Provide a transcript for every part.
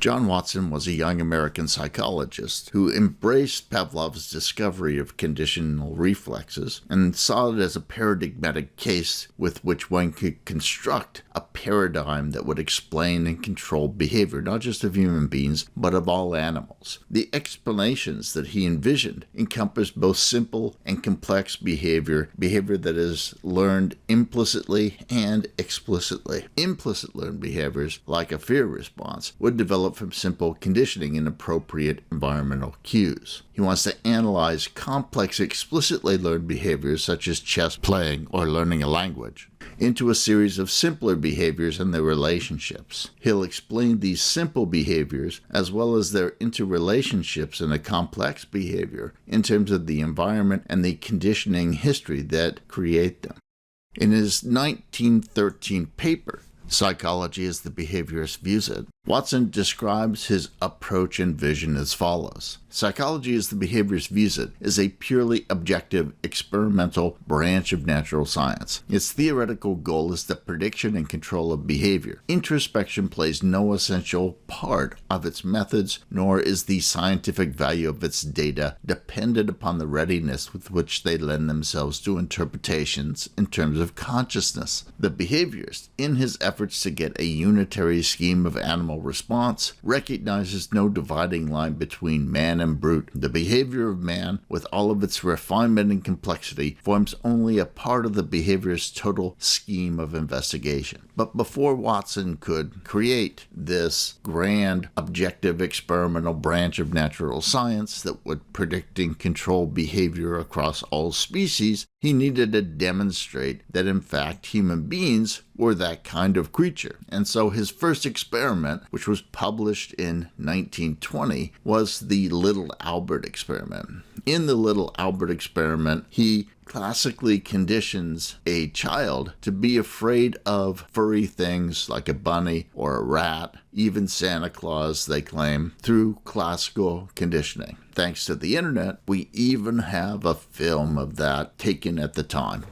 John Watson was a young American psychologist who embraced Pavlov's discovery of conditional reflexes and saw it as a paradigmatic case with which one could construct a paradigm that would explain and control behavior, not just of human beings, but of all animals. The explanations that he envisioned encompassed both simple and complex behavior that is learned implicitly and explicitly. Implicit learned behaviors, like a fear response, would develop from simple conditioning and appropriate environmental cues. He wants to analyze complex explicitly learned behaviors such as chess playing or learning a language into a series of simpler behaviors and their relationships. He'll explain these simple behaviors as well as their interrelationships in a complex behavior in terms of the environment and the conditioning history that create them. In his 1913 paper, Psychology as the Behaviorist Views It, Watson describes his approach and vision as follows. Psychology as the Behaviorist Views It is a purely objective, experimental branch of natural science. Its theoretical goal is the prediction and control of behavior. Introspection plays no essential part of its methods, nor is the scientific value of its data dependent upon the readiness with which they lend themselves to interpretations in terms of consciousness. The behaviorist, in his efforts to get a unitary scheme of animal response, recognizes no dividing line between man and brute. The behavior of man, with all of its refinement and complexity, forms only a part of the behaviorist's total scheme of investigation. But before Watson could create this grand, objective, experimental branch of natural science that would predict and control behavior across all species, he needed to demonstrate that in fact human beings were that kind of creature. And so his first experiment, which was published in 1920, was the Little Albert experiment. In the Little Albert experiment, he classically conditions a child to be afraid of furry things like a bunny or a rat, even Santa Claus, they claim, through classical conditioning. Thanks to the internet, we even have a film of that taken at the time.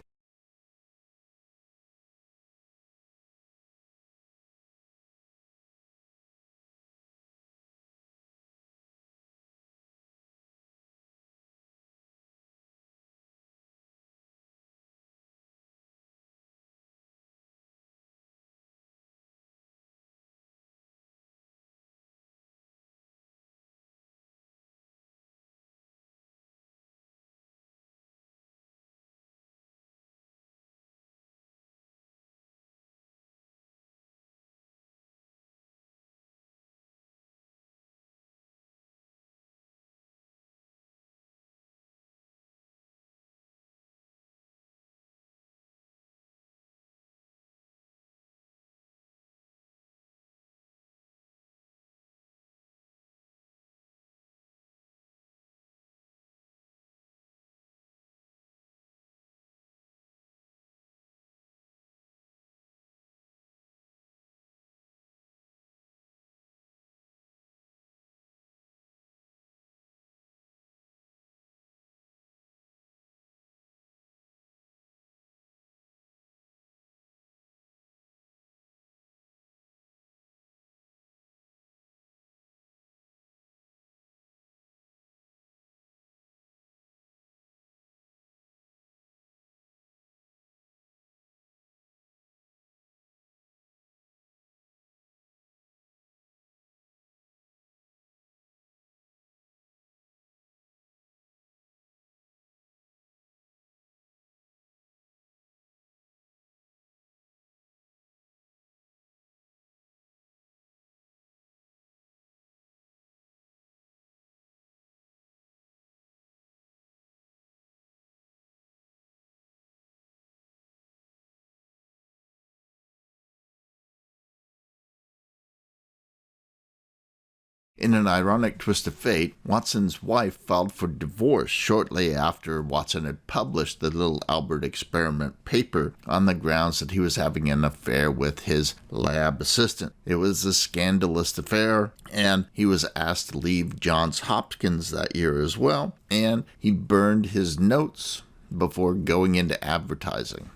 In an ironic twist of fate, Watson's wife filed for divorce shortly after Watson had published the Little Albert experiment paper on the grounds that he was having an affair with his lab assistant. It was a scandalous affair, and he was asked to leave Johns Hopkins that year as well, and he burned his notes before going into advertising.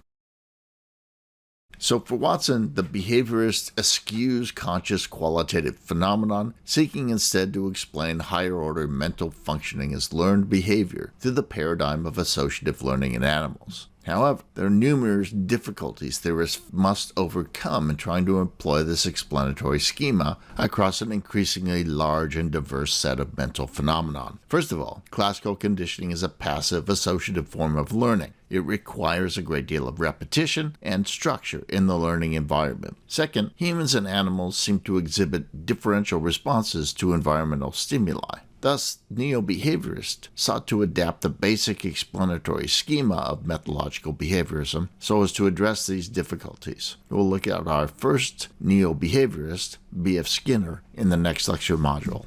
So for Watson, the behaviorist eschews conscious qualitative phenomenon, seeking instead to explain higher-order mental functioning as learned behavior through the paradigm of associative learning in animals. However, there are numerous difficulties theorists must overcome in trying to employ this explanatory schema across an increasingly large and diverse set of mental phenomenon. First of all, classical conditioning is a passive associative form of learning. It requires a great deal of repetition and structure in the learning environment. Second, humans and animals seem to exhibit differential responses to environmental stimuli. Thus, neo-behaviorists sought to adapt the basic explanatory schema of methodological behaviorism so as to address these difficulties. We'll look at our first neo-behaviorist, B.F. Skinner, in the next lecture module.